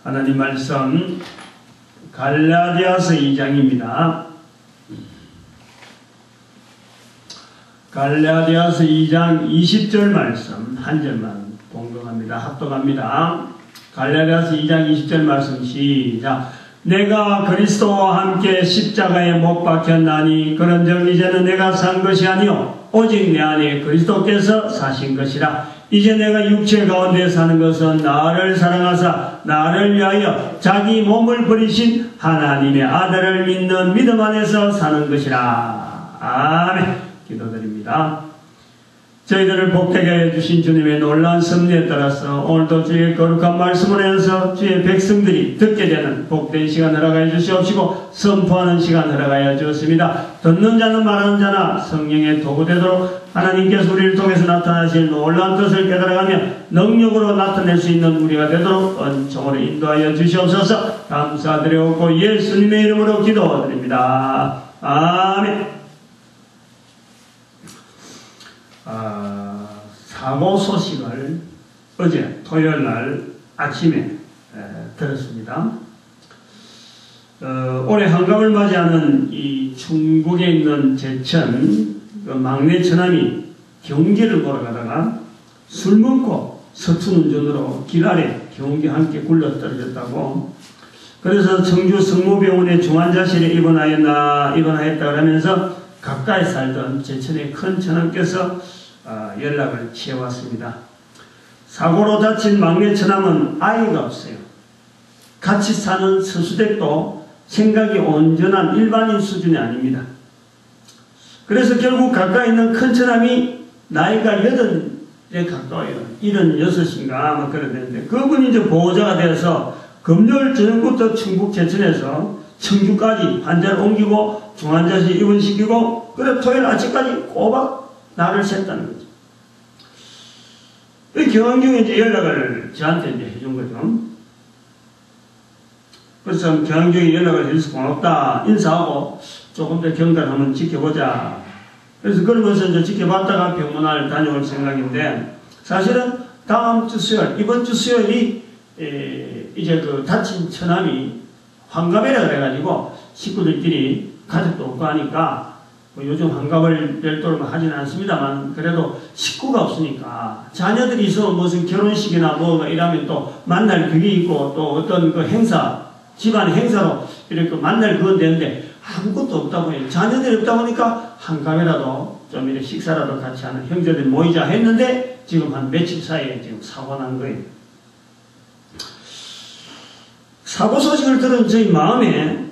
하나님 말씀 갈라디아서 2장입니다. 갈라디아서 2장 20절 말씀 한 절만 봉독합니다. 합독합니다. 갈라디아서 2장 20절 말씀 시작. 내가 그리스도와 함께 십자가에 못 박혔나니 그런즉 이제는 내가 산 것이 아니요 오직 내 안에 그리스도께서 사신 것이라. 이제 내가 육체 가운데 사는 것은 나를 사랑하사 나를 위하여 자기 몸을 버리신 하나님의 아들을 믿는 믿음 안에서 사는 것이라. 아멘. 기도드립니다. 저희들을 복되게 해주신 주님의 놀라운 섭리에 따라서 오늘도 주의 거룩한 말씀을 해서 주의 백성들이 듣게 되는 복된 시간 허락하여 주시옵시고 선포하는 시간 허락하여 주었습니다. 듣는 자는 말하는 자나 성령의 도구 되도록 하나님께서 우리를 통해서 나타나실 놀라운 뜻을 깨달아가며 능력으로 나타낼 수 있는 우리가 되도록 은총으로 인도하여 주시옵소서. 감사드리옵고 예수님의 이름으로 기도드립니다. 아멘. 사고 소식을 어제 토요일날 아침에 들었습니다. 올해 한갑을 맞이하는 이 충북에 있는 제천 그 막내 처남이 경기를 보러 가다가 술 먹고 서툰 운전으로 길 아래 경기 함께 굴러 떨어졌다고. 그래서 청주 성모병원의 중환자실에 입원하였다 그러면서 가까이 살던 제천의 큰 처남께서 연락을 취해왔습니다. 사고로 다친 막내 처남은 아이가 없어요. 같이 사는 서수댁도 생각이 온전한 일반인 수준이 아닙니다. 그래서 결국 가까이 있는 큰 처남이 나이가 8에 가까워요. 76인가 아마 그래야 되는데 그분이 이제 보호자가 되어서 금요일 저녁부터 충북 제천에서 청주까지 환자를 옮기고 중환자실 입원시키고 그래 토요일 아침까지 꼬박 날을 샜다는 거죠. 경황경에 이제 연락을 저한테 이제 해준 거죠. 그래서 경황경에 연락을 해줘서 고맙다 인사하고 조금 더 경과를 한번 지켜보자. 그래서 그러면서 이제 지켜봤다가 병문안을 다녀올 생각인데 사실은 다음 주 수요일, 이번 주 수요일이 이제 그 다친 처남이 환갑이라 그래가지고 식구들끼리 가족도 없고 하니까 뭐 요즘 환갑을 별도로 하지는 않습니다만 그래도 식구가 없으니까 자녀들이 있으면 무슨 결혼식이나 뭐 이러면 또 만날 그게 있고 또 어떤 그 행사 집안 행사로 이렇게 만날 그건 되는데 아무것도 없다 보니 자녀들이 없다 보니까 한갑이라도 좀 이렇게 식사라도 같이 하는 형제들 모이자 했는데 지금 한 며칠 사이에 지금 사고 난 거예요. 사고 소식을 들은 저희 마음에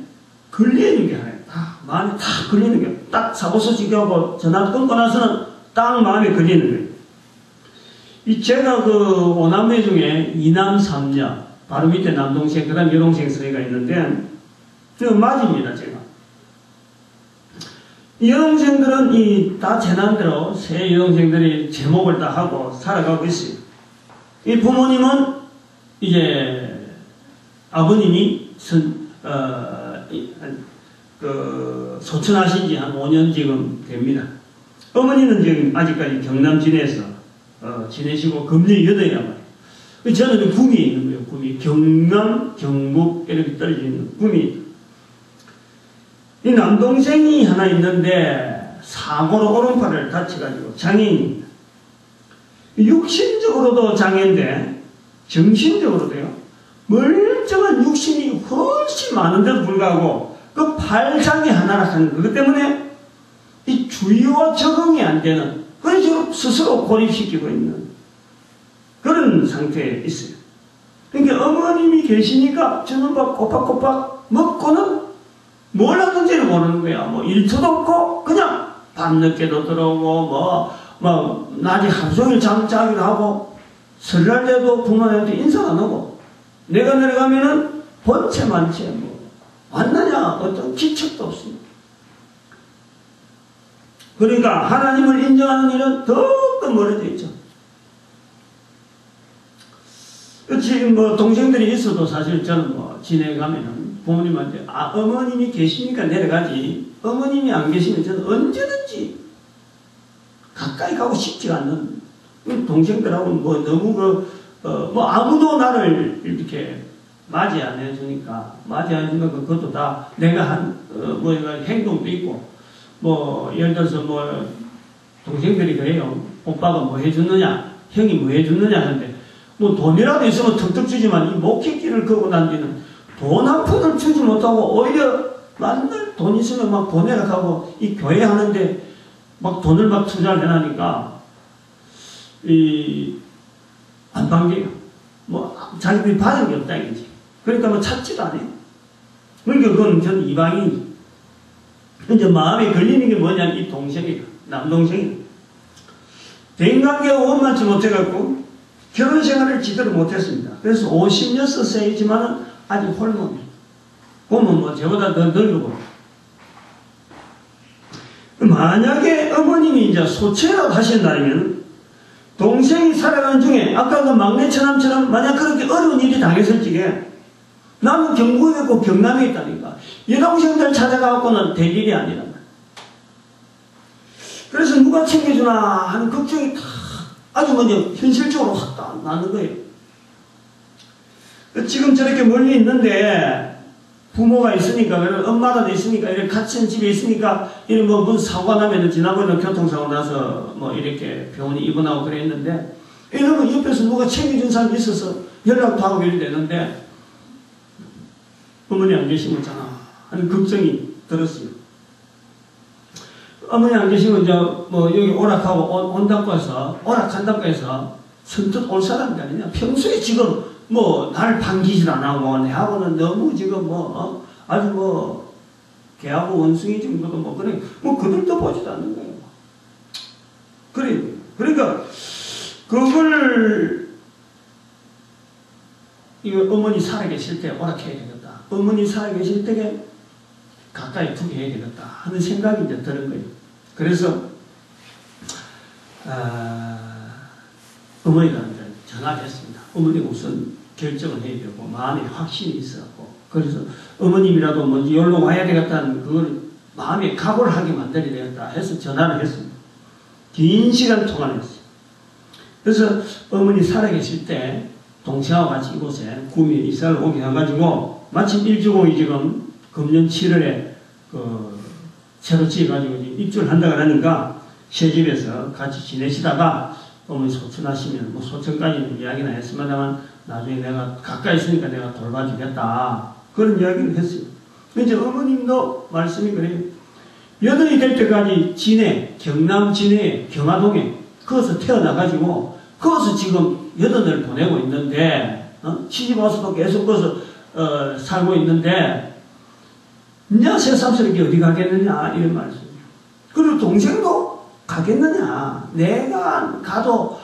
걸리는 게 하나요. 마음에 딱 걸리는 게 딱 사고 소식하고 전화 끊고 나서는 딱 마음에 걸리는 거예요. 제가 그 오남매 중에 이남 삼녀 바로 밑에 남동생 그 다음 여동생 사이가 있는데 그 맞입니다. 제가 이 여동생들은 다 제 나름대로 세 여동생들이 제목을 다 하고 살아가고 있어요. 이 부모님은 이제 아버님이 소천하신 지 한 5년 지금 됩니다. 어머니는 지금 아직까지 경남 진해에서 지내시고 금년이 8이란 말이에요. 저는 구미에 있는 거예요. 구미. 경남, 경북 이렇게 떨어져 있는 구미. 이 남동생이 하나 있는데 사고로 오른팔을 다쳐가지고 장애인입니다. 육신적으로도 장애인데 정신적으로도요. 멀쩡한 육신이 훨씬 많은데도 불구하고 그 팔장애 하나라 하는 그것 때문에 이 주의와 적응이 안 되는 그래서 스스로 고립시키고 있는 그런 상태에 있어요. 그러니까 어머님이 계시니까 저는 막 꼬박꼬박 먹고는 뭘 하는지를 모르는 거야. 뭐 일터도 없고 그냥 밤늦게도 들어오고 뭐 낮에 하루 종일 잠자기도 하고 설날 때도 부모님한테 인사가 안 하고 내가 내려가면은 번체 만체 뭐 왔느냐 어떤 기척도 없습니다. 그러니까 하나님을 인정하는 일은 더욱더 멀어져 있죠. 지금 뭐 동생들이 있어도 사실 저는 뭐 지내가면은 부모님한테 어머님이 계시니까 내려가지 어머님이 안 계시면 저는 언제든지 가까이 가고 싶지 않는 동생들하고 뭐 너무 뭐 아무도 나를 이렇게 맞이 안 해주니까, 그것도 다 내가 한, 행동도 있고, 예를 들어서 동생들이 그래요. 오빠가 뭐 해주느냐, 형이 뭐 해주느냐 하는데, 돈이라도 있으면 턱턱 주지만, 이 목회길을 걷고 난 뒤는 돈 한 푼을 주지 못하고, 오히려 맨날 돈 있으면 막 보내라 하고, 이 교회 하는데, 막 돈을 막 투자를 해놔니까, 안 반겨요. 자기들이 받은 게 없다, 이거지. 그러니까 찾지도 않아요. 그러니까 그건 전 이방인이죠. 이제 마음에 걸리는 게 뭐냐, 이 동생이다. 남동생이다. 대인관계가 원만치 못해갖고, 결혼 생활을 제대로 못했습니다. 그래서 56세이지만은 아직 홀몸이에요. 보면 저보다 더 늙고. 만약에 어머님이 이제 소체라고 하신다면, 동생이 살아가는 중에, 아까 그 막내 처남처럼 만약 그렇게 어려운 일이 당했을 적에, 나는 경북에 있고 경남에 있다니까. 여동생들 찾아가고는 될 일이 아니란 말이야. 그래서 누가 챙겨주나 하는 걱정이 다 아주 먼저 현실적으로 확 나는 거예요. 지금 저렇게 멀리 있는데, 부모가 있으니까, 엄마가 있으니까, 이렇게 같이 집에 있으니까, 무슨 사고가 나면, 지난번에 교통사고 나서, 이렇게 병원에 입원하고 그랬는데, 이러면 옆에서 누가 챙겨준 사람이 있어서 연락도 하고 이래 되는데, 어머니 안 계시면 잖아 하는 걱정이 들었어요. 어머니 안 계시면 여기 오락하고 온다고 해서, 오락한다고 해서, 선뜻 올 사람이 아니냐. 평소에 지금, 날 반기질 안 하고, 내하고는 너무 지금 아주 걔하고 원숭이 정도도 그래. 그들도 보지도 않는 거예요. 그래. 그러니까, 이거 어머니 살아계실 때 오락해야 되겠다. 어머니 살아계실 때에 가까이 두게 해야 되겠다. 하는 생각이 이제 드는 거예요. 그래서, 어머니가 이제 전화를 했습니다. 어머니가 우선 결정을 해야 되고, 마음에 확신이 있었고, 그래서 어머님이라도 먼저 여기로 와야 되겠다는 그걸 마음에 각오를 하게 만들어야 되겠다 해서 전화를 했습니다. 긴 시간 통화를 했어요. 그래서 어머니 살아계실 때 동생하고 같이 이곳에 구미에 이사를 오게 해가지고, 마침 일주공이 지금 금년 7월에 새로 지어가지고 입주를 한다고 하니까 새 집에서 같이 지내시다가 어머니 소천하시면 소천까지는 이야기는 했습니다만 나중에 내가 가까이 있으니까 내가 돌봐주겠다 그런 이야기를 했어요. 이제 어머님도 말씀이 그래요. 여든이 될 때까지 경남 진해 경화동에 거기서 태어나가지고 거기서 지금 여든을 보내고 있는데 시집 와서도 계속 거기서 살고 있는데 이제 새삼스럽게 어디 가겠느냐 이런 말씀이에요. 그리고 동생도 가겠느냐. 내가 가도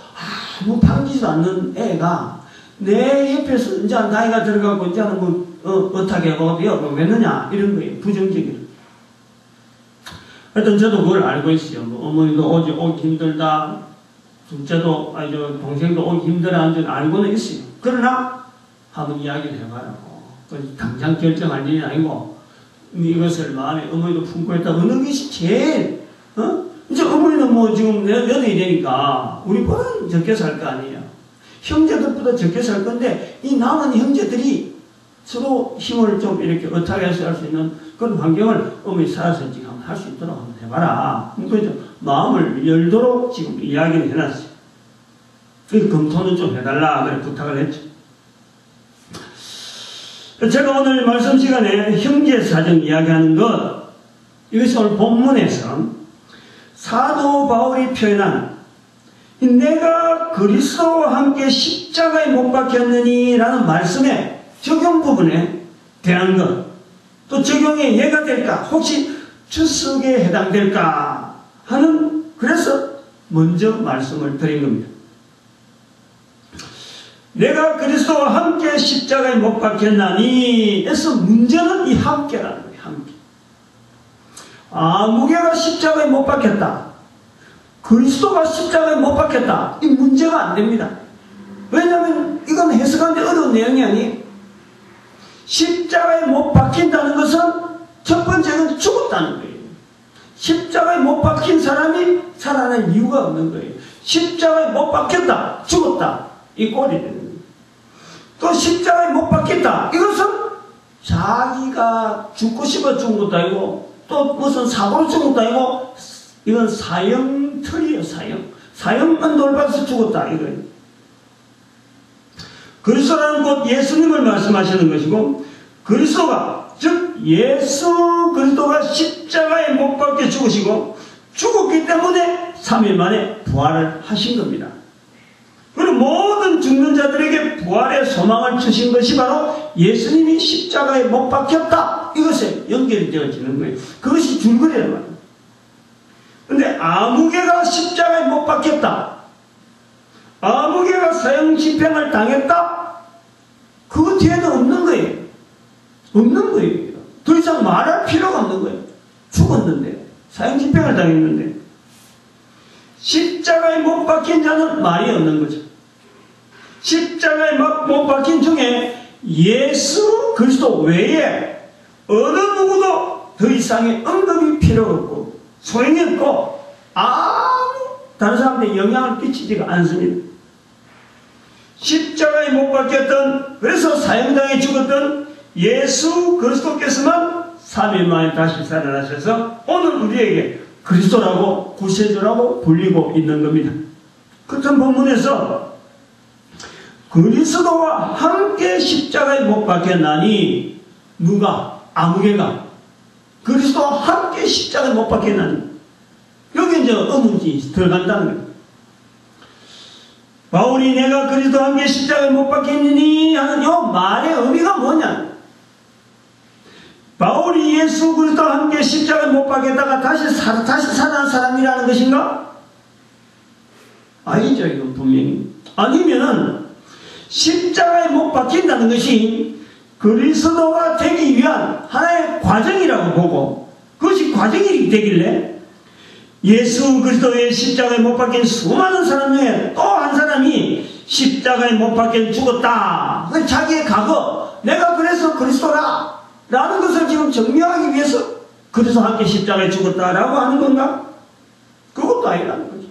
아무 반기지도 않는 애가 내 옆에서 이제 나이가 들어가고 이제는 어떻게 하고 되겠느냐 이런 거예요. 부정적이로. 하여튼 저도 그걸 알고 있어요. 어머니도 오기 힘들다. 둘째도 동생도 오기 힘들다는 줄 알고는 있어요. 그러나 한번 이야기를 해봐요. 당장 결정할 일이 아니고 이것을 마음에 어머니도 품고 있다. 어느 것이 제일 이제 어머니는 지금 여든이 되니까 우리보다는 적게 살 거 아니에요. 형제들보다 적게 살 건데 이 남은 형제들이 서로 힘을 좀 이렇게 어떻게 해서 할 수 있는 그런 환경을 어머니 살아서 지금 한번 할 수 있도록 한번 해봐라. 그래서 마음을 열도록 지금 이야기를 해놨어요. 그 검토는 좀 해달라 그래 부탁을 했죠. 제가 오늘 말씀 시간에 형제 사정 이야기하는 것, 이것이 오늘 본문에서 사도 바울이 표현한 내가 그리스도와 함께 십자가에 못 박혔느니 라는 말씀의 적용 부분에 대한 것, 또 적용의 예가 될까, 혹시 추석에 해당될까 하는, 그래서 먼저 말씀을 드린 겁니다. 내가 그리스도와 함께 십자가에 못 박혔나니 에서 문제는 이 함께라는 거예요. 함께. 무게가 십자가에 못 박혔다. 그리스도가 십자가에 못 박혔다. 이 문제가 안 됩니다. 왜냐하면 이건 해석하는데 어려운 내용이 아니에요. 십자가에 못 박힌다는 것은 첫 번째는 죽었다는 거예요. 십자가에 못 박힌 사람이 살아날 이유가 없는 거예요. 십자가에 못 박혔다. 죽었다. 이 꼴이 되는 거예요. 또 십자가에 못 박혔다. 이것은 자기가 죽고 싶어 죽은 것도 아니고 또 무슨 사고로 죽은 것도 아니고 이건 사형틀이에요. 사형만 돌박해서 죽었다 이거예요. 그리스도라는 곧 예수님을 말씀하시는 것이고, 그리스도가 즉 예수 그리스도가 십자가에 못 박혀 죽으시고 죽었기 때문에 3일 만에 부활을 하신 겁니다. 그리고 모든 죽는 자들에게 부활의 소망을 주신 것이 바로 예수님이 십자가에 못 박혔다, 이것에 연결이 되어지는 거예요. 그것이 줄거리란 말이에요. 근데 아무개가 십자가에 못 박혔다, 아무개가 사형 집행을 당했다, 그 뒤에는 없는 거예요. 없는 거예요. 더 이상 말할 필요가 없는 거예요. 죽었는데, 사형 집행을 당했는데, 십자가에 못 박힌 자는 말이 없는 거죠. 십자가에 못 박힌 중에 예수 그리스도 외에 어느 누구도 더 이상의 언급이 필요 없고 소용이 없고 아무 다른 사람들에 영향을 끼치지가 않습니다. 십자가에 못 박혔던, 그래서 사형당해 죽었던 예수 그리스도께서만 3일 만에 다시 살아나셔서 오늘 우리에게 그리스도라고 구세주라고 불리고 있는 겁니다. 같은 본문에서 그리스도와 함께 십자가에 못 박혔나니, 누가? 아무개가 그리스도와 함께 십자가에 못 박혔나니, 여기 이제 의문이 들어간다는 거예요. 바울이 내가 그리스도와 함께 십자가에 못 박혔느니 하는 이 말의 의미가 뭐냐? 바울이 예수 그리스도와 함께 십자가에 못 박혔다가 다시 살아난 사람이라는 것인가? 아니죠. 이건 분명히. 아니면은 십자가에 못 박힌다는 것이 그리스도가 되기 위한 하나의 과정이라고 보고, 그것이 과정이 되길래 예수 그리스도의 십자가에 못 박힌 수많은 사람 중에 또 한 사람이 십자가에 못 박혀 죽었다, 자기의 과거, 내가 그래서 그리스도라 라는 것을 지금 증명하기 위해서 그리스도와 함께 십자가에 죽었다라고 하는 건가? 그것도 아니라는 거죠.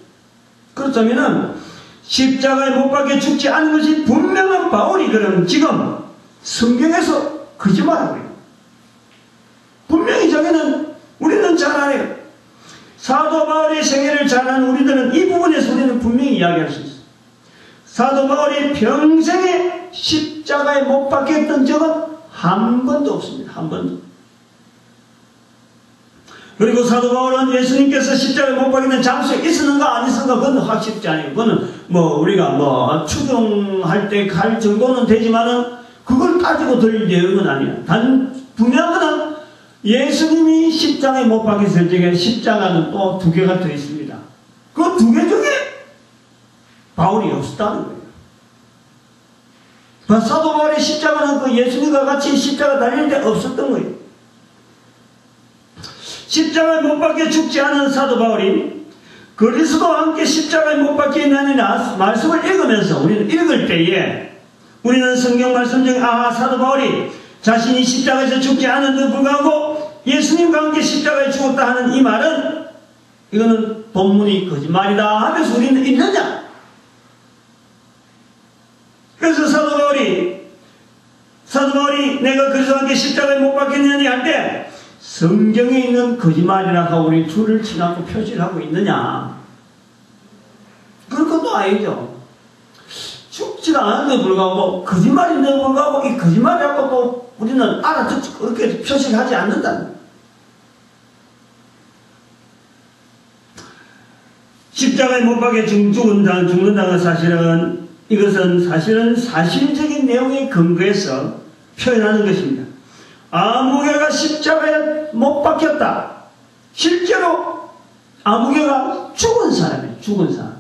그렇다면은 십자가에 못 박혀 죽지 않은 것이 분명한 바울이 그럼 지금 성경에서 거짓말하고 있어요. 분명히 자기는, 우리는 잘 알아요. 사도 바울의 생애를 잘 아는 우리들은 이 부분에서 우리는 분명히 이야기할 수 있어요. 사도 바울이 평생에 십자가에 못 박혔던 적은 한 번도 없습니다. 한 번도. 그리고 사도 바울은 예수님께서 십자가에 못 박히는 장소에 있었는가 안 있었는가 그건 확실치 않아요. 그거는 우리가 추정할 때 갈 정도는 되지만은 그걸 따지고 들 내용은 아니야. 분명한 거는 예수님이 십자가에 못 박혔을 적에 십자가는 또 2개가 더 있습니다. 그 2개 중에 바울이 없었다는 거예요. 사도 바울의 십자가는 그 예수님과 같이 십자가 달릴 때 없었던 거예요. 십자가에 못 박혀 죽지 않은 사도 바울이 그리스도와 함께 십자가에 못 박혀 있는 말씀을 읽으면서 우리는 읽을 때에 우리는 성경 말씀 중에 사도 바울이 자신이 십자가에서 죽지 않은데도 불구하고 예수님과 함께 십자가에 죽었다 하는 이 말은 이거는 본문이 거짓말이다 하면서 우리는 읽느냐? 그래서 사도 바울이 내가 그리스도와 함께 십자가에 못 박혔느냐 할 때 성경에 있는 거짓말이라고 우리 줄을 치라고 표시를 하고 있느냐? 그런 것도 아니죠. 죽지가 않은데도 불구하고 거짓말인데도 불구하고 이 거짓말이라고 또 우리는 알아듣지 그렇게 표시를 하지 않는다는. 십자가에 못 박혀 죽는다는 사실은 이것은 사실적인 내용에 근거해서 표현하는 것입니다. 아무개가 십자가에 못 박혔다. 실제로 아무개가 죽은 사람이에요. 죽은 사람.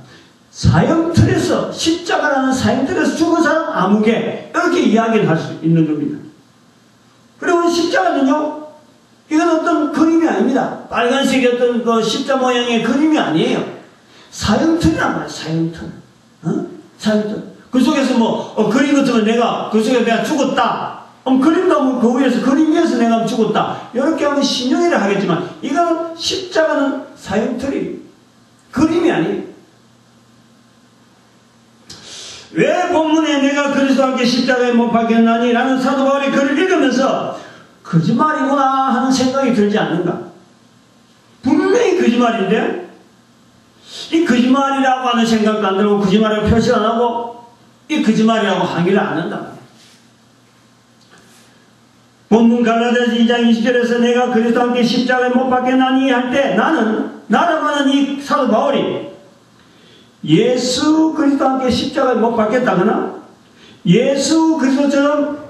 사형틀에서, 십자가라는 사형틀에서 죽은 사람 아무개, 이렇게 이야기를 할 수 있는 겁니다. 그리고 십자가는요, 이건 어떤 그림이 아닙니다. 빨간색의 어떤 그 십자 모양의 그림이 아니에요. 사형틀이란 말이에요. 사형틀. 사형틀. 그 속에서 그림 같으면 그 속에서 내가 죽었다. 그림도 하면 그 위에서, 그림 위에서 내가 죽었다. 이렇게 하면 신용이라 하겠지만, 이거는 십자가는 사형틀이 그림이 아니에요. 왜 본문에 내가 그리스도와 함께 십자가에 못 박혔나니? 라는 사도 바울이 글을 읽으면서 거짓말이구나 하는 생각이 들지 않는가? 분명히 거짓말인데 이 거짓말이라고 하는 생각도 안 들고 거짓말이라고 표시 안 하고 이 거짓말이라고 항의를 안 한다. 본문 갈라디아서 2장 20절에서 내가 그리스도와 함께 십자가에 못 박혔나니 할 때 나라고 하는 이 사도 바울이 예수 그리스도와 함께 십자가에 못 박혔다거나 예수 그리스도처럼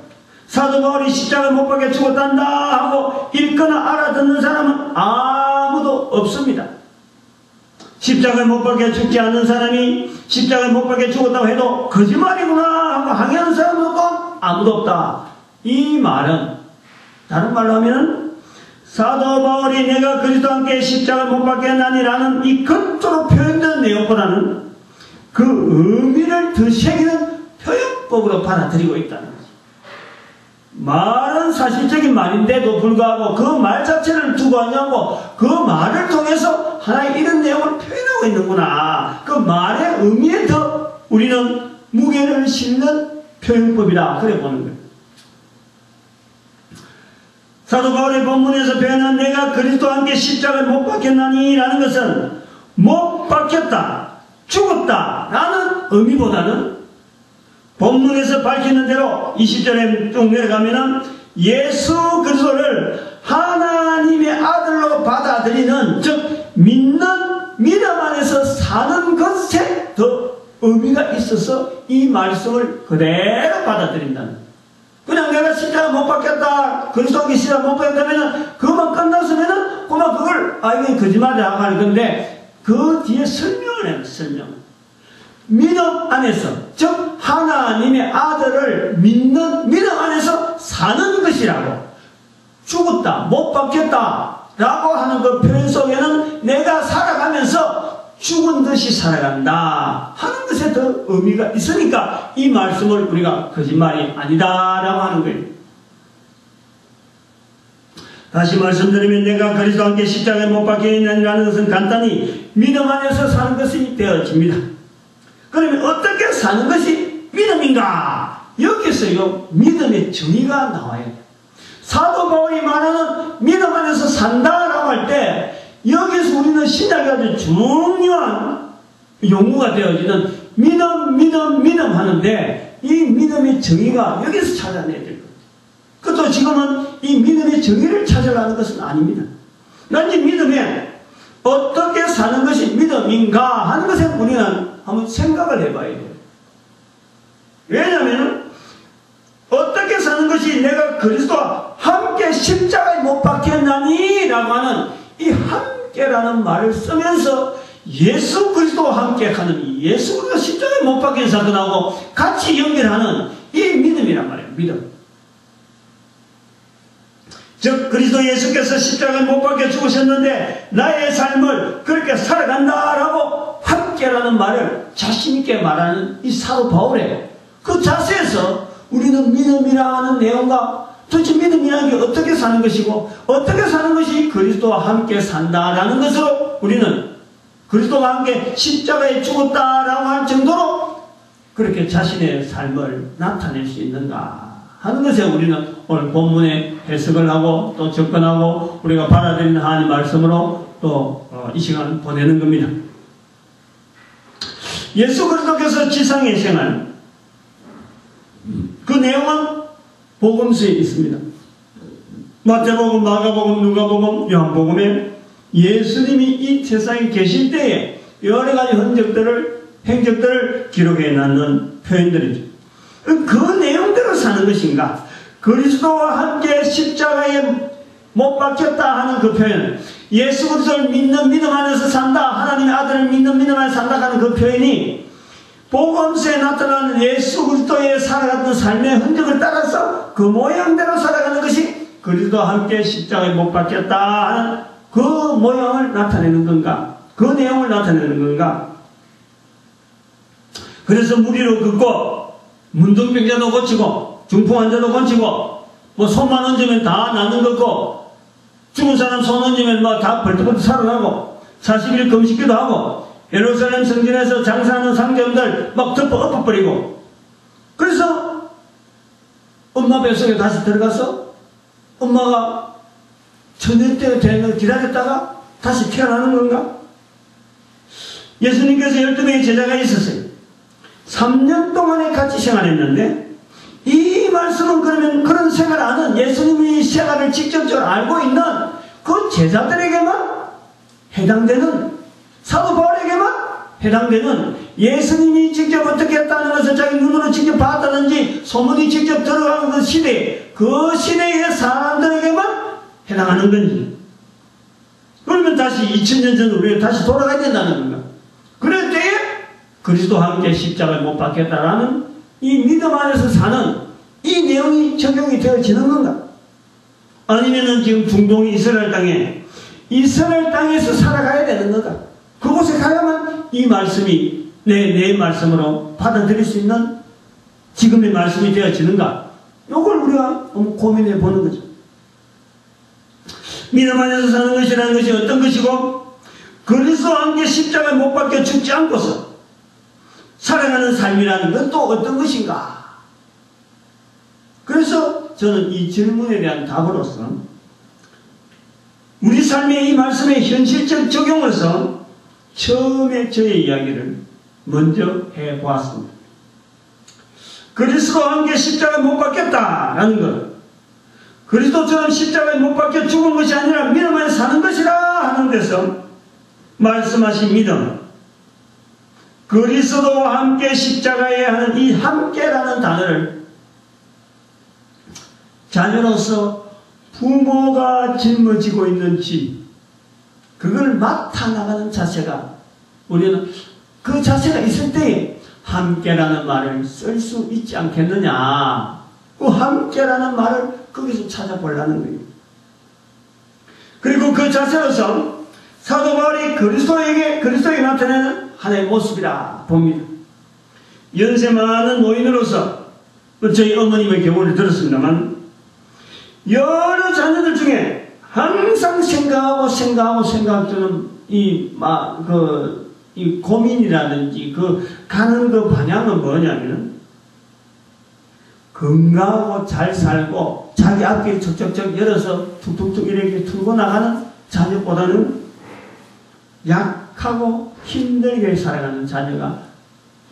사도 바울이 십자가에 못 박혀 죽었단다 하고 읽거나 알아듣는 사람은 아무도 없습니다. 십자가에 못 박혀 죽지 않는 사람이 십자가에 못 박혀 죽었다고 해도 거짓말이구나 하고 항의하는 사람은 없고 아무도 없다. 이 말은 다른 말로 하면 사도 바울이 내가 그리스도와 함께 십자가에 못 박혔나니라는 이 겉으로 표현된 내용보다는 그 의미를 더 새기는 표현법으로 받아들이고 있다는 거죠. 말은 사실적인 말인데도 불구하고 그 말 자체를 두고 하냐고 그 말을 통해서 하나의 이런 내용을 표현하고 있는구나. 그 말의 의미에 더 우리는 무게를 실는 표현법이다. 그래 보는 거예요. 사도 바울의 본문에서 표현한 내가 그리스도와 함께 십자가에 못 박혔나니 라는 것은 못 박혔다, 죽었다 라는 의미보다는 본문에서 밝히는 대로 20절에 쭉 내려가면은 예수 그리스도를 하나님의 아들로 받아들이는 즉 믿는 믿음 안에서 사는 것에 더 의미가 있어서 이 말씀을 그대로 받아들인다는 그냥 내가 십자가 못 박혔다 그리스도와 함께 십자가 못 박혔다면은 그만 끝났으면은 그만 그걸 이게 거짓말이라고 하는 건데 그 뒤에 설명을 해요. 설명. 믿음 안에서 즉 하나님의 아들을 믿는 믿음 안에서 사는 것이라고 죽었다 못 박혔다 라고 하는 그 표현 속에는 내가 살아가면서 죽은 듯이 살아간다 하는 것에 더 의미가 있으니까 이 말씀을 우리가 거짓말이 아니다 라고 하는 거예요. 다시 말씀드리면 내가 그리스도와 함께 십자가에 못 박혀있느니라는 것은 간단히 믿음 안에서 사는 것이 되어집니다. 그러면 어떻게 사는 것이 믿음인가? 여기서요 믿음의 정의가 나와요. 사도 바울이 말하는 믿음 안에서 산다라고 할 때 여기서 우리는 신약에 아주 중요한 용어가 되어지는 믿음 하는데 이 믿음의 정의가 여기서 찾아내야 될 거예요. 그것도 지금은 이 믿음의 정의를 찾으려는 것은 아닙니다. 단지 믿음에 어떻게 사는 것이 믿음인가 하는 것에 우리는 한번 생각을 해봐야 돼요. 왜냐하면 어떻게 사는 것이 내가 그리스도와 함께 십자가에 못 박혔나니 라고 하는 이 함께라는 말을 쓰면서 예수 그리스도와 함께 하는 예수 그리스도 십자가에 못 박힌 사건하고 같이 연결하는 이 믿음이란 말이에요. 믿음. 즉 그리스도 예수께서 십자가에 못 박혀 죽으셨는데 나의 삶을 그렇게 살아간다라고 함께라는 말을 자신있게 말하는 이 사도 바울의 그 자세에서 우리는 믿음이라 하는 내용과 도대체 믿음이라는 게 어떻게 사는 것이고 어떻게 사는 것이 그리스도와 함께 산다라는 것으로 우리는 그리스도와 함께 십자가에 죽었다라고 할 정도로 그렇게 자신의 삶을 나타낼 수 있는가 하는 것에 우리는 오늘 본문에 해석을 하고 또 접근하고 우리가 받아들이는 하나님 말씀으로 또 이 시간 보내는 겁니다. 예수 그리스도께서 지상의 생활 그 내용은 복음서에 있습니다. 마태복음, 마가복음, 누가복음, 요한복음에 예수님이 이 세상에 계실 때에 여러 가지 행적들을 기록해 놨는 표현들이죠. 그 내용대로 사는 것인가? 그리스도와 함께 십자가에 못 박혔다 하는 그 표현, 예수 그리스도를 믿는 믿음 안에서 산다, 하나님의 아들을 믿는 믿음 안에서 산다 하는 그 표현이 복음서에 나타나는 예수 그리스도의 살아갔던 삶의 흔적을 따라서 그 모양대로 살아가는 것이 그리스도와 함께 십자가에 못 박혔다 하는 그 모양을 나타내는 건가? 그 내용을 나타내는 건가? 그래서 무리로 긋고 문둥병자도 고치고 중풍 환자도 고치고 뭐 손만 얹으면 다 낫는 거고 죽은 사람 손 얹으면 뭐 다 벌떡벌떡 살아나고 40일 금식기도 하고 예루살렘 성전에서 장사하는 상점들 막 엎어버리고, 그래서 엄마 뱃속에 다시 들어가서 엄마가 저녁 때 되는 걸 기다렸다가 다시 태어나는 건가? 예수님께서 12명의 제자가 있었어요. 3년 동안에 같이 생활했는데, 이 말씀은 그러면 그런 생활을 아는, 예수님의 생활을 직접적으로 알고 있는 그 제자들에게만 해당되는, 사도 바울에게만 해당되는, 예수님이 직접 어떻게 했다는 것을 자기 눈으로 직접 봤다든지 소문이 직접 들어가는 그 시대, 그 시대의 사람들에게만 해당하는 건지, 그러면 다시 2000년 전 우리가 다시 돌아가야 된다는 건가? 그럴 때에 그리스도와 함께 십자가에 못 박혔다라는 이 믿음 안에서 사는 이 내용이 적용이 되어지는 건가? 아니면은 지금 중동 이스라엘 땅에서 살아가야 되는 건가? 그곳에 가야만 이 말씀이 내 말씀으로 받아들일 수 있는 지금의 말씀이 되어지는가? 이걸 우리가 고민해 보는 거죠. 믿음 안에서 사는 것이라는 것이 어떤 것이고, 그리스도와 함께 십자가에 못 박혀 죽지 않고서 살아가는 삶이라는 건 또 어떤 것인가? 그래서 저는 이 질문에 대한 답으로서 우리 삶의 이 말씀의 현실적 적용으로서 처음에 저의 이야기를 먼저 해보았습니다. 그리스도와 함께 십자가에 못 박혔다라는 것, 그리스도처럼 십자가에 못 박혀 죽은 것이 아니라 믿음 안에 사는 것이라 하는 데서 말씀하신 믿음, 그리스도와 함께 십자가에 하는 이 함께라는 단어를 자녀로서 부모가 짊어지고 있는 짐, 그걸 맡아나가는 자세가, 우리는 그 자세가 있을 때 함께라는 말을 쓸 수 있지 않겠느냐. 그 함께라는 말을 거기서 찾아보려는 거예요. 그리고 그 자세로서 사도 바울이 그리스도에게 나타내는 하나의 모습이라 봅니다. 연세 많은 노인으로서 저희 어머님의 경우를 들었습니다만, 여러 자녀들 중에 항상 생각하는 이 고민이라든지 가는 그 방향은 뭐냐면, 건강하고 잘 살고 자기 앞길 척척척 열어서 툭툭툭 이렇게 틀고 나가는 자녀보다는 약하고 힘들게 살아가는 자녀가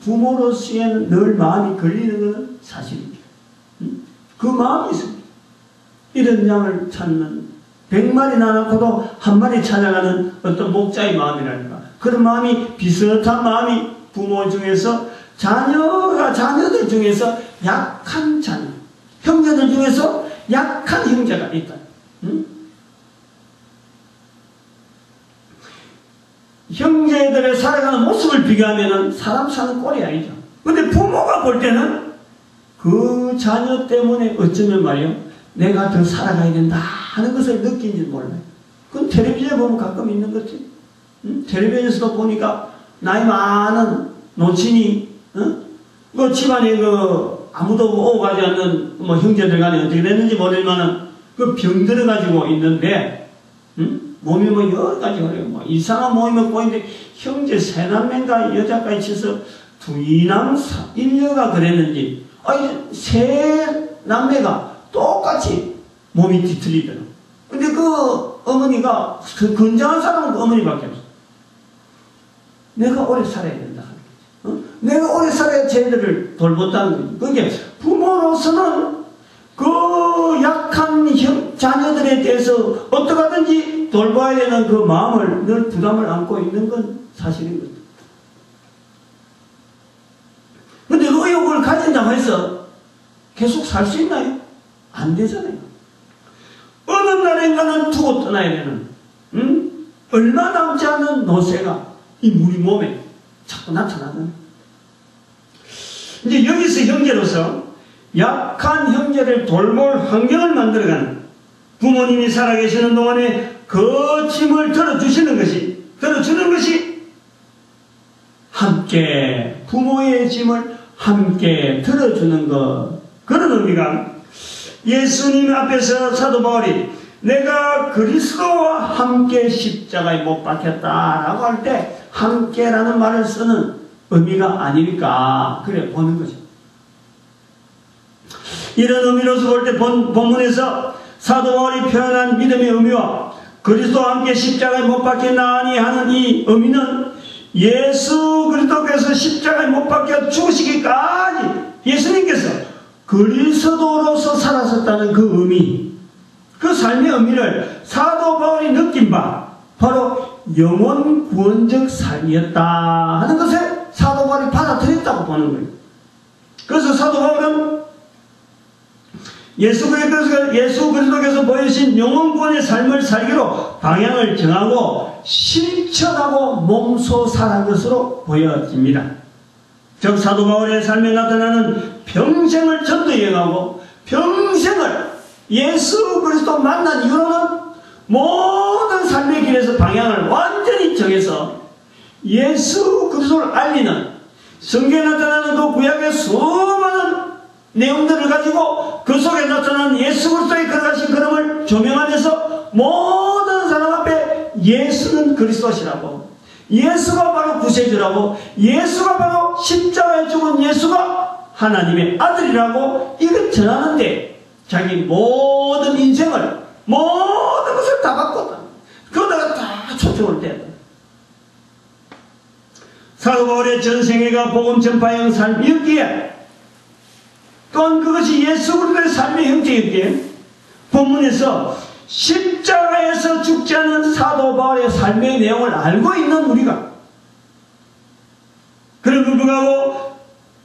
부모로서에는 늘 마음이 걸리는 것은 사실입니다. 그 마음이 있습니다. 이런 양을 찾는 100마리 낳고도 한 마리 찾아가는 어떤 목자의 마음이랄까, 그런 마음이, 비슷한 마음이 부모 중에서 자녀들 중에서 약한 자녀, 형제들 중에서 약한 형제가 있다. 형제들의 살아가는 모습을 비교하면 사람 사는 꼴이 아니죠. 근데 부모가 볼 때는 그 자녀 때문에 어쩌면 말이요, 내가 더 살아가야 된다 하는 것을 느낀지 몰라요. 그건 텔레비전에 보면 가끔 있는 거지. 텔레비전에서도 보니까 나이 많은 노친이, 그 집안에 아무도 오고 가지 않는 형제들 간에 어떻게 됐는지 모르지만은 그 병 들어가지고 있는데, 몸이 여러 가지 그래요. 이상한 몸이 꼬이는데, 형제 세 남매인가 여자까지 쳐서 두이남 일녀가 그랬는지, 세 남매가 똑같이 몸이 뒤틀리더라고. 근데 그 어머니가, 그 건장한 사람은 그 어머니밖에 없어. 내가 오래 살아야 된다. 내가 오래 살아야 쟤들을 돌본다는 거지. 그러니까 부모로서는 그 약한 자녀들에 대해서 어떻게 하든지 돌봐야 되는 그 마음을 늘 부담을 안고 있는 건 사실인 거죠. 근데 의욕을 가진다고 해서 계속 살 수 있나요? 안 되잖아요. 어느 날인가는 두고 떠나야 되는, 얼마 남지 않은 노쇠가 이 우리 몸에 자꾸 나타나는. 이제 여기서 형제로서 약한 형제를 돌볼 환경을 만들어가는, 부모님이 살아계시는 동안에 그 짐을 들어주는 것이 함께, 부모의 짐을 함께 들어주는 것, 그런 의미가, 예수님 앞에서 사도 바울이 내가 그리스도와 함께 십자가에 못 박혔다라고 할 때 함께라는 말을 쓰는 의미가 아닐까 그래 보는 거죠. 이런 의미로서 볼 때 본문에서 사도 바울이 표현한 믿음의 의미와 그리스도와 함께 십자가에 못 박혔나니 하는 이 의미는 예수 그리스도께서 십자가에 못 박혀 죽으시기까지 예수님께서 그리스도로서 살았었다는 그 의미, 그 삶의 의미를 사도 바울이 느낀 바 바로 영원 구원적 삶이었다 하는 것을 사도 바울이 받아들였다고 보는 거예요. 그래서 사도 바울은 예수 그리스도께서 보여주신 영원 구원의 삶을 살기로 방향을 정하고 실천하고 몸소 살한 것으로 보여집니다. 즉 사도 바울의 삶에 나타나는 평생을 전도여행하고 평생을 예수 그리스도 만난 이후로는 모든 삶의 길에서 방향을 완전히 정해서 예수 그리스도를 알리는 성경에 나타나는 그 구약의 수많은 내용들을 가지고 그 속에 나타나는 예수 그리스도의 걸어가신 걸음을 조명하면서 모든 사람 앞에 예수는 그리스도시라고, 예수가 바로 구세주라고, 예수가 바로 십자가에 죽은 예수가 하나님의 아들이라고 이걸 전하는데 자기 모든 인생을 모든 것을 다 바꿨다. 그러다가 다 초점을 떼었다. 사도 바울의 전생애가 복음 전파형 삶이었기에 또한 그것이 예수 그리스도의 삶의 형태였기에 본문에서 십자가에서 죽지 않은 사도 바울의 삶의 내용을 알고 있는 우리가 그럼에도 불구하고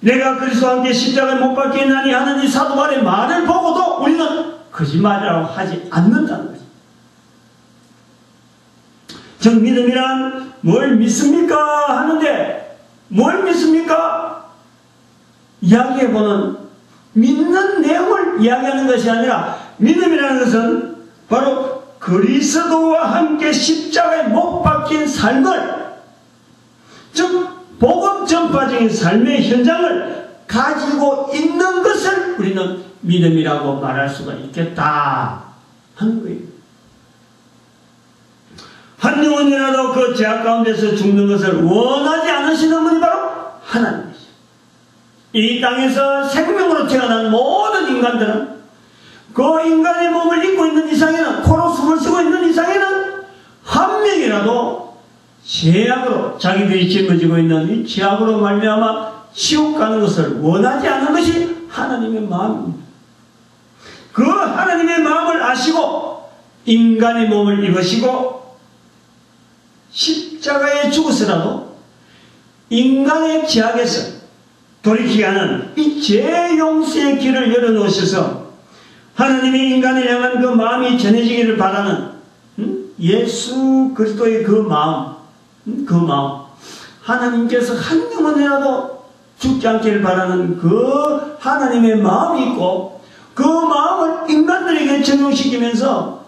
내가 그리스도와 함께 십자가에 못 박혔나니 하는 이 사도 바울의 말을 보고도 우리는 거짓말이라고 하지 않는다는 거죠. 즉 믿음이란 뭘 믿습니까? 하는데 뭘 믿습니까? 이야기해보는 믿는 내용을 이야기하는 것이 아니라 믿음이라는 것은 바로 그리스도와 함께 십자가에 못 박힌 삶을, 즉 복음 전파적인 삶의 현장을 가지고 있는 것을 우리는 믿음이라고 말할 수가 있겠다 하는 거예요. 한 영혼이라도 그 죄악 가운데서 죽는 것을 원하지 않으시는 분이 바로 하나님이시죠. 이 땅에서 생명으로 태어난 모든 인간들은 그 인간의 몸을 입고 있는 이상에는, 코로 숨을 쉬고 있는 이상에는 한 명이라도 죄악으로, 자기들이 짊어지고 있는 이 죄악으로 말미암아 지옥 가는 것을 원하지 않는 것이 하나님의 마음입니다. 그 하나님의 마음을 아시고 인간의 몸을 입으시고 십자가에 죽으서라도 인간의 죄악에서 돌이키게 하는 이 죄용서의 길을 열어놓으셔서 하나님이 인간을 향한 그 마음이 전해지기를 바라는 예수 그리스도의 그 마음, 하나님께서 한 영혼이라도 죽지 않기를 바라는 그 하나님의 마음이 있고 그 마음을 인간들에게 적용시키면서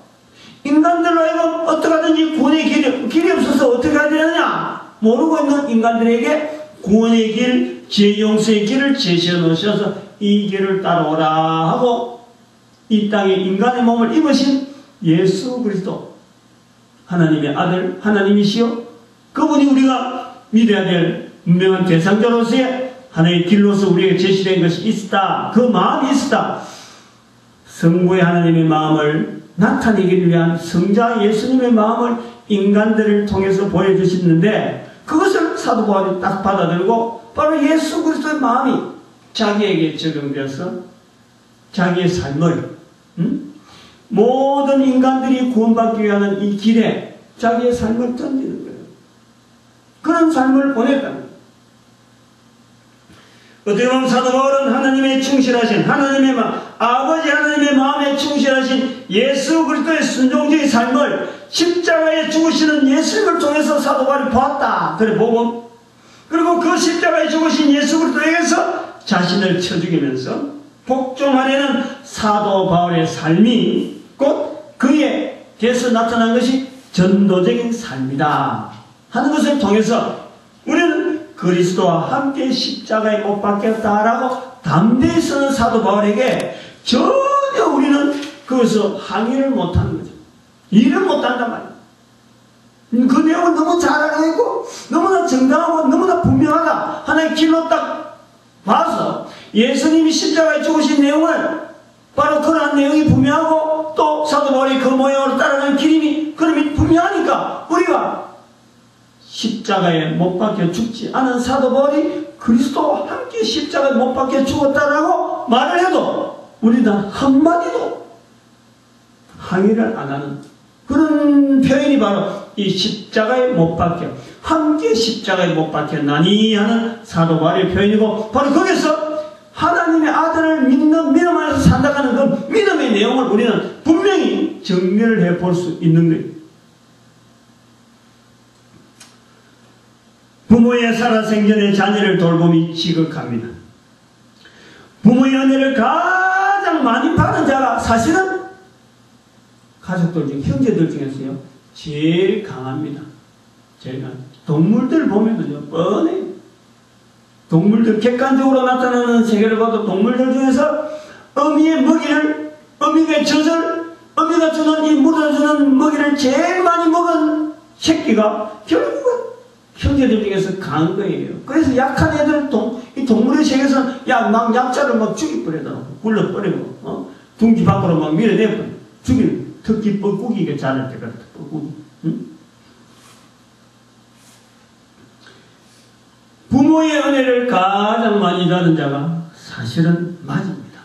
인간들로 하여금 어떻게 하든지 구원의 길이 없어서 어떻게 해야 되느냐 모르고 있는 인간들에게 구원의 길, 죄용서의 길을 제시해 놓으셔서 이 길을 따라오라 하고 이 땅에 인간의 몸을 입으신 예수 그리스도 하나님의 아들 하나님이시요 그분이 우리가 믿어야 될 분명한 대상자로서의 하나의 길로서 우리에게 제시된 것이 있다. 그 마음이 있다. 성부의 하나님의 마음을 나타내기 위한 성자 예수님의 마음을 인간들을 통해서 보여주시는데 그것을 사도 바울이 딱 받아들고 바로 예수 그리스도의 마음이 자기에게 적용되어서 자기의 삶을 모든 인간들이 구원받기 위한 이 길에 자기의 삶을 던지는 거예요. 그런 삶을 보냈다는 거예요. 어떻게 보면 사도 바울은 하나님의 충실하신 하나님의 마음, 아버지 하나님의 마음에 충실하신 예수 그리스도의 순종적인 삶을 십자가에 죽으시는 예수님을 통해서 사도 바울이 보았다. 그래 보고 그리고 그 십자가에 죽으신 예수 그리스도에게서 자신을 쳐죽이면서 복종하려는 사도 바울의 삶이 곧 그에게서 나타난 것이 전도적인 삶이다 하는 것을 통해서 우리는 그리스도와 함께 십자가에 못 박혔다라고 담대히 서는 사도 바울에게 전혀 우리는 그것을 항의를 못하는 거죠. 일을 못한단 말이에요. 그 내용을 너무 잘 알고 있고 너무나 정당하고 너무나 분명하다. 하나의 길로 딱 봐서 예수님이 십자가에 죽으신 내용을 바로 그러한 내용이 분명하고 또 사도 바울이 그 모양으로 따라가는 그림이 분명하니까 우리가 십자가에 못 박혀 죽지 않은 사도 바울이 그리스도와 함께 십자가에 못 박혀 죽었다라고 말을 해도 우리는 한마디도 항의를 안 하는 그런 표현이 바로 이 십자가에 못 박혀 함께 십자가에 못 박혔나니 하는 사도 바울의 표현이고 바로 거기서 하나님의 아들을 믿는 믿음 안에서 산다는 그 믿음의 내용을 우리는 분명히 정리를 해볼 수 있는 거예요. 부모의 살아생전의 자녀를 돌봄이 지극합니다. 부모의 은혜를 가장 많이 받은 자가 사실은 가족들 중, 형제들 중에서요, 제일 강합니다. 제일 강합니다. 동물들 보면은요, 뻔해요. 동물들, 객관적으로 나타나는 세계를 봐도 동물들 중에서 어미의 먹이를, 어미의 젖을, 어미가 주는 이 물어주는 먹이를 제일 많이 먹은 새끼가 결국은 형제들 중에서 강한 거예요. 그래서 약한 애들, 이 동물의 세계에서는 막 약자를 막 죽이버리더라고. 굴러버리고, 둥지 밖으로 막 밀어내버려. 죽이는. 특히 뻐꾸기가 자랄 때 같아, 뻐꾸기. 응? 부모의 은혜를 가장 많이 받은 자가 사실은 맞입니다.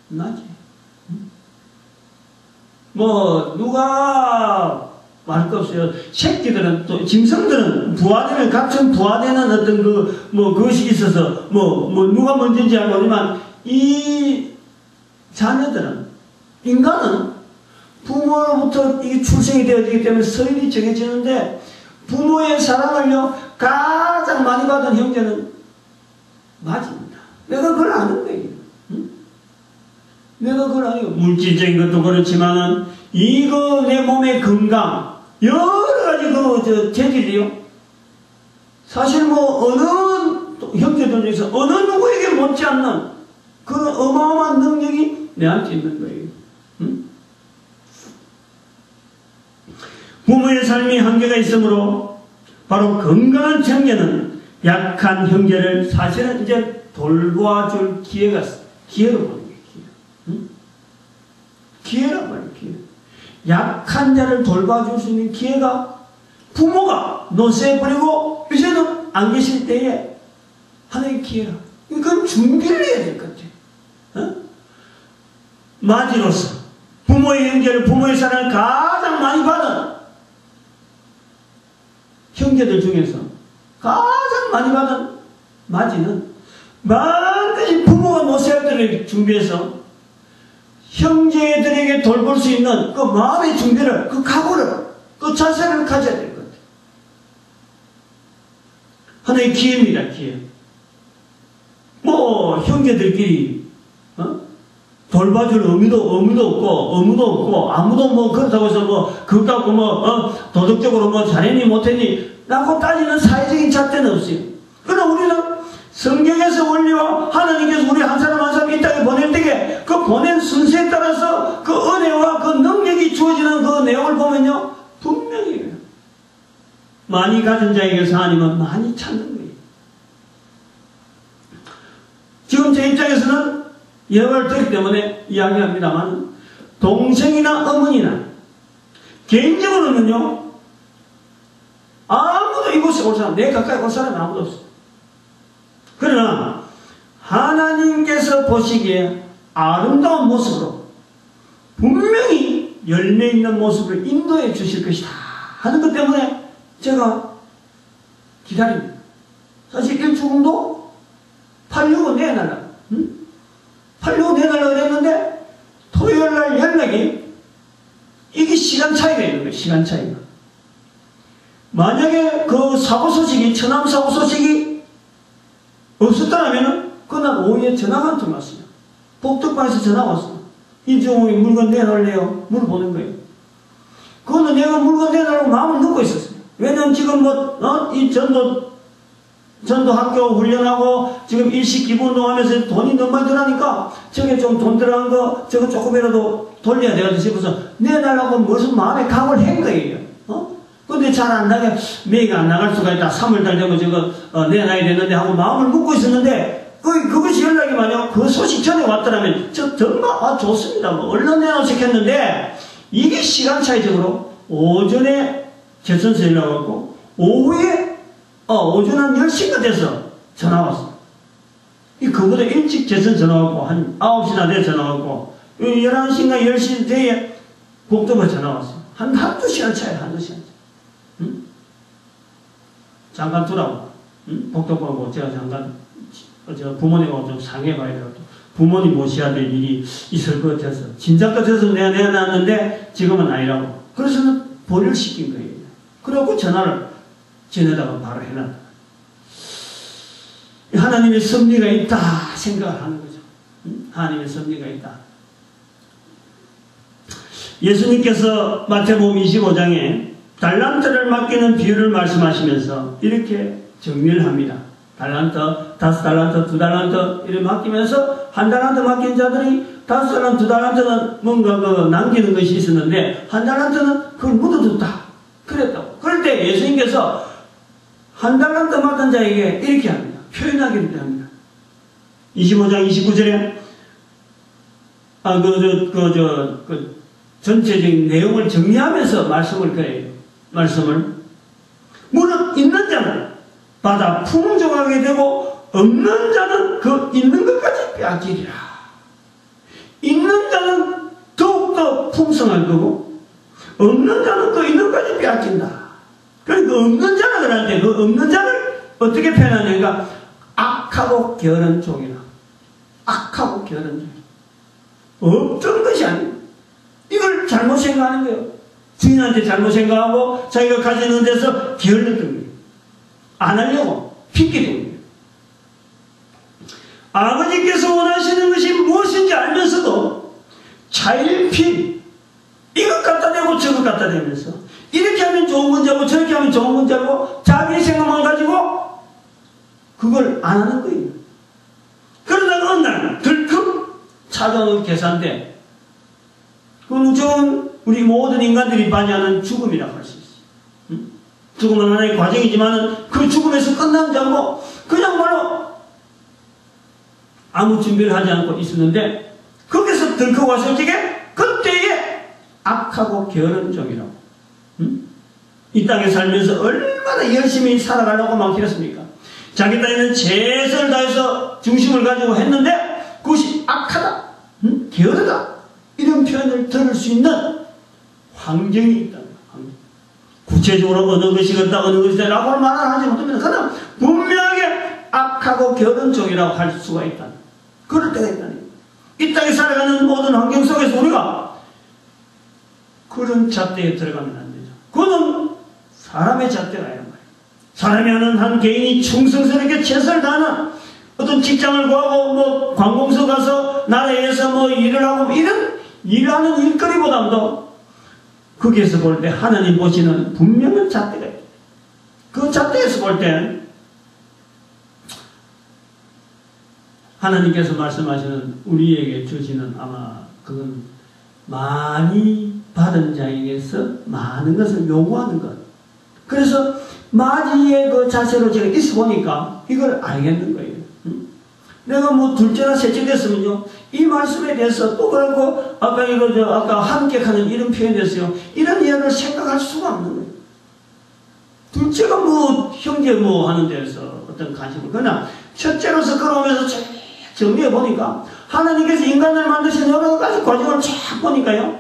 맞이. 뭐, 누가 말 거 없어요. 새끼들은, 또, 짐승들은 부화되면, 각종 부화되는 어떤 그것이 있어서, 누가 먼저인지 모르지만, 이 자녀들은, 인간은 부모로부터 이게 출생이 되어지기 때문에 서열이 정해지는데, 부모의 사랑을요, 가장 많이 받은 형제는 맞입니다. 내가 그걸 아는 거예요. 응? 내가 그걸 아는 거예요. 물질적인 것도 그렇지만은, 이거 내 몸의 건강, 여러 가지 재질이요. 사실 어느 형제들 중에서 어느 누구에게 못지않는 그런 어마어마한 능력이 내한테 있는 거예요. 응? 부모의 삶이 한계가 있으므로 바로 건강한 형제는 약한 형제를 사실은 이제 돌봐줄 기회로 보는 거예요. 응? 기회란 말이에요. 기회. 약한 자를 돌봐줄 수 있는 기회가 부모가 노쇠해버리고 이제는 안 계실 때에 하나의 기회라. 이건 준비를 해야 될 것 같아요. 맞이로서 부모의 형제를, 부모의 사랑을 가장 많이 받은 형제들 중에서 가장 많이 받은 맞이는 반드시 부모가 노쇠할 때를 준비해서 형제들에게 돌볼 수 있는 그 마음의 준비를, 그 각오를, 그 자세를 가져야 될 것 같아요. 하나의 기회입니다, 기회. 형제들끼리, 돌봐줄 의무도 없고, 아무도 그렇다고 해서 그것 갖고 도덕적으로 잘했니, 못했니, 라고 따지는 사회적인 잣대는 없어요. 그러나 우리는 성경에서 원리와 하나님께서 우리 한 사람 한 사람 이 땅에 보낼 때에 그 보낸 순서에 따라서 그 은혜와 그 능력이 주어지는 그 내용을 보면요, 분명히 많이 가진 자에게서 하나님은 많이 찾는 거예요. 지금 제 입장에서는 예화를 듣기 때문에 이야기합니다만, 동생이나 어머니나 개인적으로는요, 아무도 이곳에 올 사람, 내 가까이 올 사람이 아무도 없어. 그러나 하나님께서 보시기에 아름다운 모습으로 분명히 열매 있는 모습을 인도해 주실 것이다 하는 것 때문에 제가 기다립니다. 사실 일주금도 865 내놔라. 865 내놔라 그랬는데 토요일날 연락이, 이게 시간 차이가 있는 거예요. 시간 차이가. 만약에 그 사고 소식이, 천암 사고 소식이 없었더라면 그날 오후에 전화가 한 통 왔어요. 복덕방에서 전화가 왔어요. 이종욱이 물건 내놓을래요? 물어보는 거예요. 그거는 내가 물건 내놓으라고 마음을 넣고 있었어요. 왜냐면 지금 이 전도 학교 훈련하고 지금 일식 기부운동 하면서 돈이 너무 많이 들어가니까 저게 좀 돈 들어간 거 저거 조금이라도 돌려야 되겠다 싶어서 내놔라고 무슨 마음에 각오를 한 거예요. 근데 잘 안 나가, 매가 안 나갈 수가 있다. 3월달 되면 저거, 내놔야 되는데 하고 마음을 먹고 있었는데, 그것이 연락이 만약 그 소식 전에 왔더라면, 정말, 좋습니다. 뭐, 얼른 내놓으시겠는데 이게 시간차이적으로 오전에 개천서 연락 왔고, 오후에, 오전 한 10시가 돼서 전화 왔어. 그보다 일찍 개천 전화 왔고, 한 9시나 돼 전화 왔고, 11시인가 10시 돼에 복도가 전화 왔어. 한두 시간 차이, 한두 시간 차이. 응? 잠깐 두라고. 응? 복도 보고 제가 잠깐, 부모님하고 좀 상해봐야 되고, 부모님 모셔야 될 일이 있을 것 같아서, 진작 같아서 내가 내놨는데, 지금은 아니라고. 그래서 보류를 시킨 거예요. 그러고 전화를 지내다가 바로 해놨다. 하나님의 섭리가 있다 생각을 하는 거죠. 응? 하나님의 섭리가 있다. 예수님께서 마태복음 25장에 달란트를 맡기는 비유를 말씀하시면서 이렇게 정리를 합니다. 달란트, 5달란트, 2달란트 이렇게 맡기면서 1달란트 맡긴 자들이 5달란트, 2달란트는 뭔가 남기는 것이 있었는데 1달란트는 그걸 묻어뒀다. 그랬다고. 그럴 때 예수님께서 1달란트 맡은 자에게 이렇게 합니다. 표현하기를 합니다. 25장 29절에 전체적인 내용을 정리하면서 말씀을 그래요. 말씀을 무릇 있는 자는 받아 풍족하게 되고 없는 자는 그 있는 것까지 빼앗기리라. 있는 자는 더욱더 풍성할 거고 없는 자는 그 있는 것까지 빼앗긴다. 그러니까 없는 자는 그럴 때 그 없는 자를 어떻게 표현하냐니까 악하고 게으른 종이라. 악하고 게으른 종. 없던 것이 아니에요. 이걸 잘못 생각하는 거예요. 주인한테 잘못 생각하고 자기가 가지는 데서 게을렀던 거예요. 안 하려고 핑계대는 거예요. 아버지께서 원하시는 것이 무엇인지 알면서도 차일피 이것 갖다 대고 저것 갖다 대면서 이렇게 하면 좋은 문제고 저렇게 하면 좋은 문제고 자기 생각만 가지고 그걸 안 하는 거예요. 그러다가 어느 날 들컥 찾아온 계산대. 그건 우리 모든 인간들이 반의하는 죽음이라고 할 수 있어요. 응? 죽음은 하나의 과정이지만 그 죽음에서 끝난 줄 알고 그냥 바로 아무 준비를 하지 않고 있었는데 거기서 들컥 와서 어떻게 그때에 악하고 게으른 종이라고. 응? 이 땅에 살면서 얼마나 열심히 살아가려고 막 이랬습니까? 자기 딸에는 최선을 다해서 중심을 가지고 했는데 그것이 악하다, 응? 게으르다 이런 표현을 들을 수 있는 환경이 있다. 구체적으로 어느 것이 같다 어느 것이 다 라고 말을 하지 못하면 그냥 분명하게 악하고 게으른 종이라고 할 수가 있다. 그럴 때가 있다니. 이 땅에 살아가는 모든 환경 속에서 우리가 그런 잣대에 들어가면 안 되죠. 그거는 사람의 잣대가 아니란 말이에요. 사람이 하는 한 개인이 충성스럽게 최선을 다하는 어떤 직장을 구하고 뭐 관공서 가서 나라에서 뭐 일을 하고 이런 일하는 일거리보다도 거기에서 볼 때 하나님 보시는 분명한 잣대가 있다. 그 잣대에서 볼 때 하나님께서 말씀하시는 우리에게 주시는 아마 그건 많이 받은 자에게서 많은 것을 요구하는 것. 그래서 마지의 그 자세로 제가 있어 보니까 이걸 알겠는 거예요. 내가 뭐 둘째나 셋째 됐으면요, 이 말씀에 대해서 또 그러고, 아까 함께하는 이런 표현에 대해서요, 이런 이야기를 생각할 수가 없는 거예요. 둘째가 뭐, 형제 뭐 하는 데서 어떤 관심을, 그러나 첫째로서 걸어오면서 정리해 보니까, 하나님께서 인간을 만드신 여러 가지 과정을 쫙 보니까요,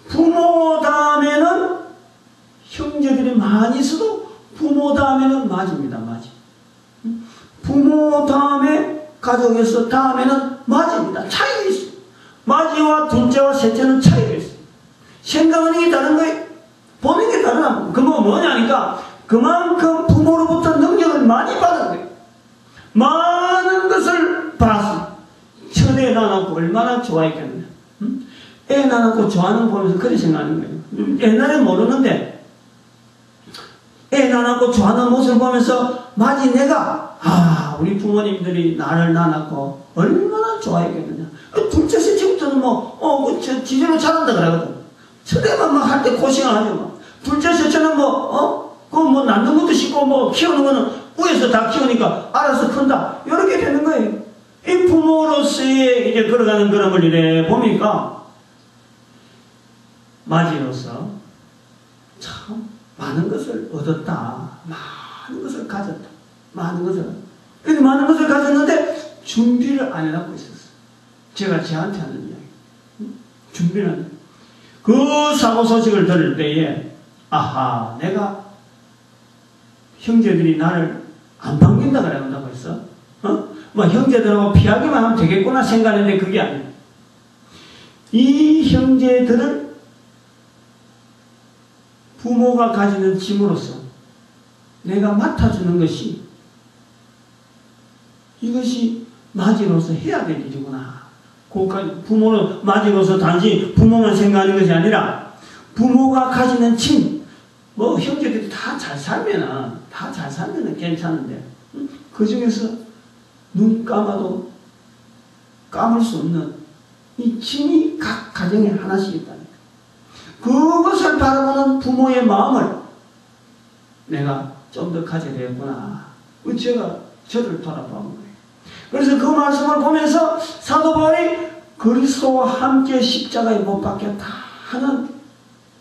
부모 다음에는 형제들이 많이 있어도 부모 다음에는 맞입니다, 맞이. 부모 다음에 가족에서 다음에는 맞입니다. 차이가 있어요. 맞이와 둘째와 셋째는 차이가 있어요. 생각하는 게 다른 거예요. 보는 게 다르다. 그건 뭐냐니까 그만큼 부모로부터 능력을 많이 받은 거예요. 많은 것을 받았어요. 첫애 낳아놓고 얼마나 좋아했겠느냐. 애 낳아놓고 좋아하는 거 보면서 그렇게 생각하는 거예요. 옛날에 모르는데 애 낳아놓고 좋아하는 모습을 보면서 마치 내가 우리 부모님들이 나를 낳아놓고 얼마나 좋아했겠느냐. 둘째 셋째부터는 지대로 자란다 그러거든. 첫애만 막 할 때 고생을 하죠. 둘째, 셋째는 뭐 낳는 것도 쉽고 뭐 키우는 거는 위에서 다 키우니까 알아서 큰다. 이렇게 되는 거예요. 이 부모로서의 이제 걸어가는 그런 이래 보니까 맞이로서 참 많은 것을 얻었다. 많은 것을 가졌다. 많은 것을. 이렇게 많은 것을 가졌는데 준비를 안 해놓고 있었어요. 제가 저한테 하는 이야기. 준비를 안 해요. 그 사고 소식을 들을 때에 아하, 내가 형제들이 나를 안 반긴다 그런다고 했어. 뭐 형제들하고 피하기만 하면 되겠구나 생각했는데 그게 아니에요. 이 형제들을 부모가 가지는 짐으로써 내가 맡아주는 것이 이것이 맞이로서 해야 될 일이구나. 부모는 맞이로서 단지 부모만 생각하는 것이 아니라 부모가 가지는 짐, 뭐 형제들이 다 잘 살면은 괜찮은데 그 중에서 눈 감아도 감을 수 없는 이 짐이 각 가정에 하나씩 있다니까. 그것을 바라보는 부모의 마음을 내가 좀 더 가져야 되겠구나. 제가 저를 돌아보는 거예요. 그래서 그 말씀을 보면서 사도 바울이 그리스도와 함께 십자가에 못 박혔다 하는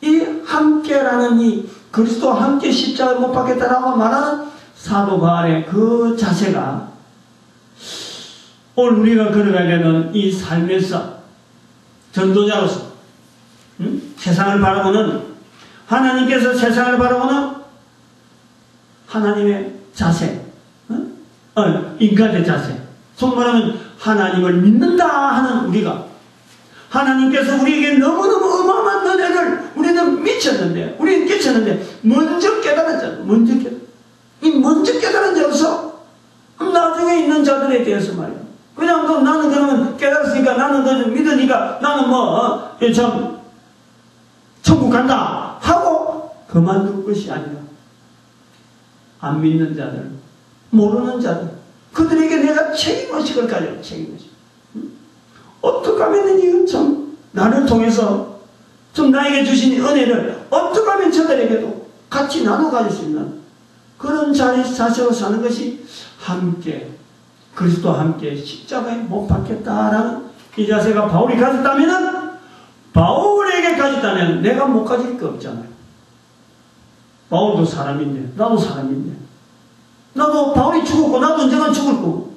이 함께라는 이 그리스도와 함께 십자가에 못 박혔다라고 말하는 사도 바울의 그 자세가 오늘 우리가 걸어가야 되는 이 삶에서 전도자로서 세상을 바라보는 하나님께서 세상을 바라보는 하나님의 자세, 인간의 자세, 속말하면 하나님을 믿는다 하는 우리가 하나님께서 우리에게 너무너무 어마어마한 은혜를 우리는 미쳤는데 우리는 끼쳤는데 먼저 깨달았잖아. 먼저 깨달은 자로서 나중에 있는 자들에 대해서 말이야. 그냥 나는 그러면 깨달았으니까 나는 그 믿으니까 나는 참 천국 간다 하고 그만둘 것이 아니라 안 믿는 자들, 모르는 자들, 그들에게 내가 책임의식을 가져. 책임의식. 어떻게 하면 이거 참 나를 통해서 좀 나에게 주신 은혜를 어떻게 하면 저들에게도 같이 나눠 가질 수 있는 그런 자세로 사는 것이 함께 그리스도와 함께 십자가에 못 박혔다라는 이 자세가 바울이 가졌다면은 바울에게 가졌다면 내가 못 가질 게 없잖아요. 바울도 사람인데 나도 사람인데 나도 바울이 죽었고 나도 언젠간 죽을 거고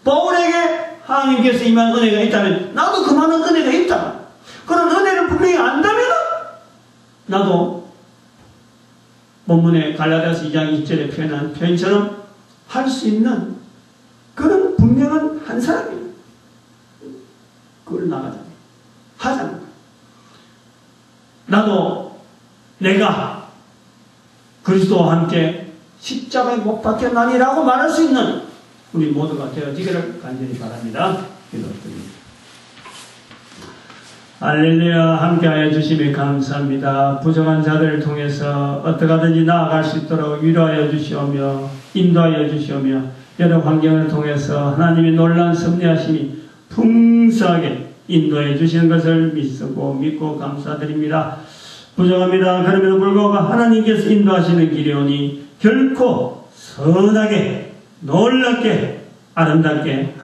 바울에게 하나님께서 임한 은혜가 있다면 나도 그 많은 은혜가 있다. 그런 은혜를 분명히 안다면 나도 본문의 갈라디아서 2장 20절에 표현한 표현처럼 할 수 있는 그런 분명한 한 사람이에요. 그걸 나가자면 하자는 거예요. 나도 내가 그리스도와 함께 십자가에 못 박혔나니라고 말할 수 있는 우리 모두가 되어지기를 간절히 바랍니다. 기도드립니다. 할렐루야. 함께하여 주심에 감사합니다. 부족한 자들을 통해서 어떻게 하든지 나아갈 수 있도록 위로하여 주시오며 인도하여 주시오며 여러 환경을 통해서 하나님의 놀라운 섭리하심이 풍성하게 인도해 주시는 것을 믿고 감사드립니다. 부족합니다. 그럼에도 불구하고 하나님께서 인도하시는 길이오니 결코 선하게 놀랍게 아름답게